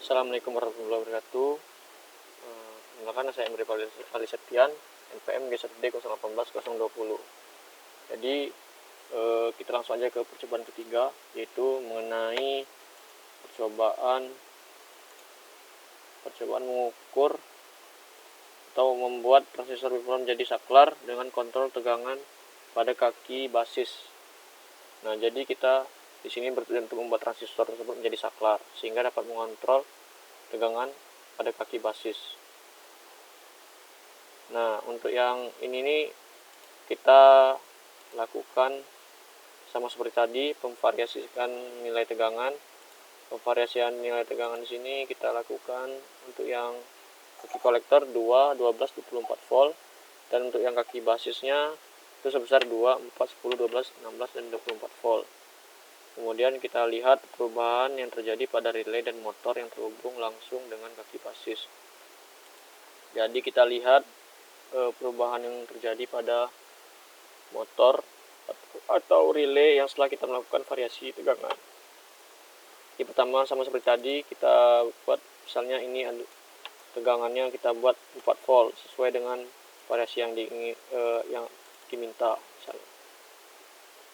Assalamualaikum warahmatullahi wabarakatuh. Perkenalkan, saya Emre Ali Septian, NPM G1D 018020. Jadi kita langsung aja ke percobaan ketiga, yaitu mengenai percobaan mengukur atau membuat transistor bipolar menjadi saklar dengan kontrol tegangan pada kaki basis. Nah, jadi kita di sini bertujuan untuk membuat transistor tersebut menjadi saklar sehingga dapat mengontrol tegangan pada kaki basis. Nah, untuk yang ini nih kita lakukan sama seperti tadi, memvariasikan nilai tegangan. Pemvariasian nilai tegangan di sini kita lakukan untuk yang kaki kolektor 2, 12, 24 volt, dan untuk yang kaki basisnya itu sebesar 2, 4, 10, 12, 16, dan 24 volt. Kemudian kita lihat perubahan yang terjadi pada relay dan motor yang terhubung langsung dengan kaki basis. Jadi kita lihat perubahan yang terjadi pada motor atau relay yang setelah kita melakukan variasi tegangan. Yang pertama sama seperti tadi, kita buat misalnya ini tegangannya kita buat 4 volt sesuai dengan variasi yang diminta misalnya.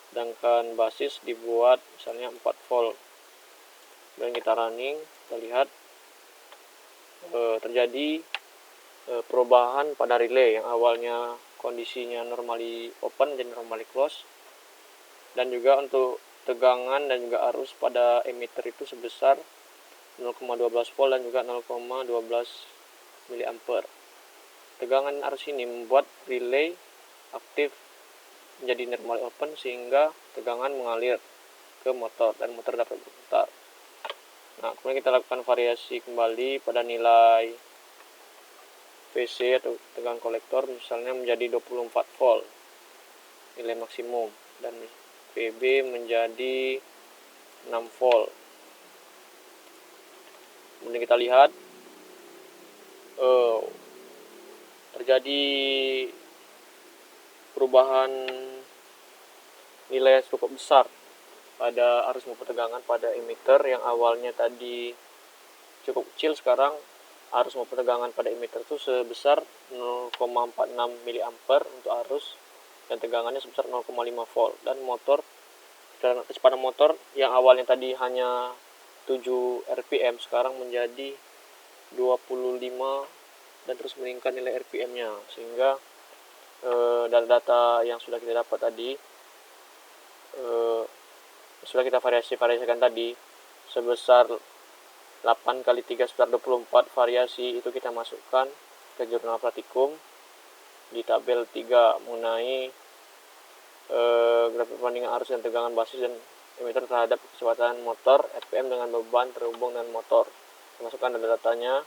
Sedangkan basis dibuat misalnya 4 volt. Dan kita running, kita lihat terjadi perubahan pada relay yang awalnya kondisinya normally open jadi normally close, dan juga untuk tegangan dan juga arus pada emitter itu sebesar 0,12 volt dan juga 0,12 mA. Tegangan arus ini membuat relay aktif menjadi normal open sehingga tegangan mengalir ke motor dan motor dapat berputar. Nah, kemudian kita lakukan variasi kembali pada nilai VC atau tegangan kolektor misalnya menjadi 24 volt nilai maksimum, dan VB menjadi 6 volt. Kemudian kita lihat terjadi perubahan nilai cukup besar pada arus maupun tegangan pada emitter yang awalnya tadi cukup kecil. Sekarang arus maupun tegangan pada emitter itu sebesar 0,46 mA untuk arus dan tegangannya sebesar 0,5 volt, dan kecepatan motor yang awalnya tadi hanya 7 rpm sekarang menjadi 25 dan terus meningkat nilai rpm-nya, sehingga data yang sudah kita dapat tadi sudah kita variasikan tadi sebesar 8 kali 3 sebesar 24 variasi itu kita masukkan ke jurnal praktikum di tabel 3 mengenai grafik perbandingan arus dan tegangan basis dan emitter terhadap kecepatan motor RPM dengan beban terhubung dengan motor. Kita masukkan data-datanya.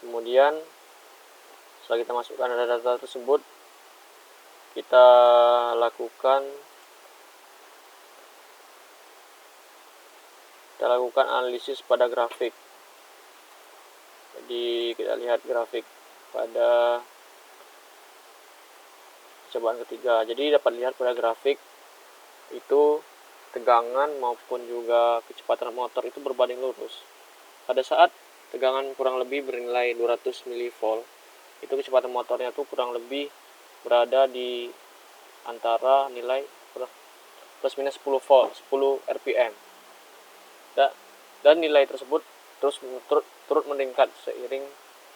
Kemudian setelah kita masukkan data-data tersebut, kita lakukan analisis pada grafik. Jadi kita lihat grafik pada percobaan ketiga. Jadi dapat lihat pada grafik itu tegangan maupun juga kecepatan motor itu berbanding lurus. Pada saat tegangan kurang lebih bernilai 200 mV, itu kecepatan motornya itu kurang lebih berada di antara nilai plus minus 10 volt, 10 rpm. Dan nilai tersebut turut meningkat seiring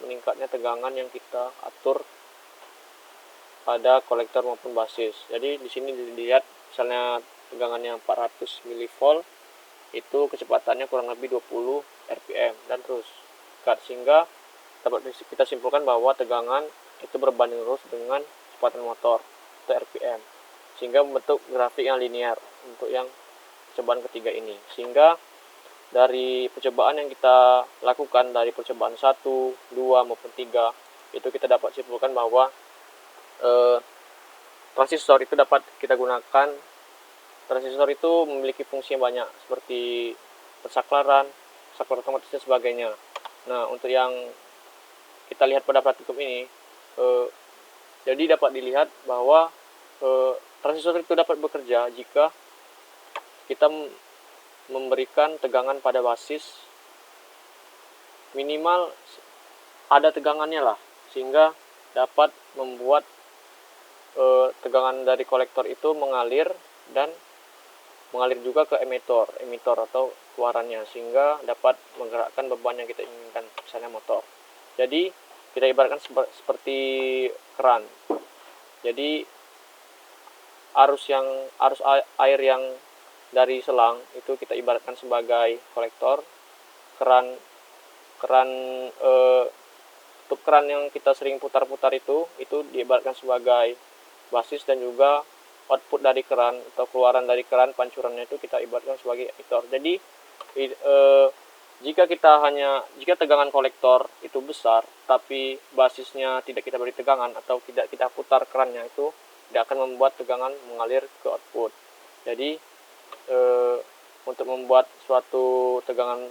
meningkatnya tegangan yang kita atur pada kolektor maupun basis. Jadi di sini dilihat misalnya tegangannya 400 mV, itu kecepatannya kurang lebih 20 rpm dan terus dekat, sehingga dapat kita simpulkan bahwa tegangan itu berbanding lurus dengan kecepatan motor atau rpm, sehingga membentuk grafik yang linear untuk yang percobaan ketiga ini. Sehingga dari percobaan yang kita lakukan dari percobaan 1, 2 maupun 3 itu kita dapat simpulkan bahwa transistor itu dapat kita gunakan. Transistor itu memiliki fungsi yang banyak seperti persaklaran, saklar otomatis dan sebagainya. Nah, untuk yang kita lihat pada praktikum ini, jadi dapat dilihat bahwa transistor itu dapat bekerja jika kita memberikan tegangan pada basis, minimal ada tegangannya lah, sehingga dapat membuat tegangan dari kolektor itu mengalir dan mengalir juga ke emitor atau keluarannya, sehingga dapat menggerakkan beban yang kita inginkan, misalnya motor. Jadi kita ibaratkan seperti keran. Jadi arus air yang dari selang itu kita ibaratkan sebagai kolektor. Keran tutup keran yang kita sering putar-putar itu diibaratkan sebagai basis, dan juga output dari keran atau keluaran dari keran, pancurannya itu kita ibaratkan sebagai emitor. Jadi jika tegangan kolektor itu besar tapi basisnya tidak kita beri tegangan atau tidak kita putar kerannya, itu tidak akan membuat tegangan mengalir ke output. Jadi untuk membuat suatu tegangan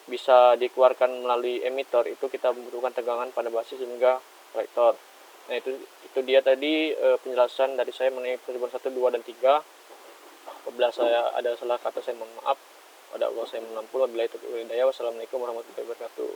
bisa dikeluarkan melalui emitor, itu kita membutuhkan tegangan pada basis hingga kolektor. Nah, itu dia tadi penjelasan dari saya mengenai perhitungan 1, 2, dan 3. Apabila saya ada salah kata, saya mohon maaf. Pada Allah saya menampung. Wabillahi taufiq wal hidayah. Wassalamualaikum warahmatullahi wabarakatuh.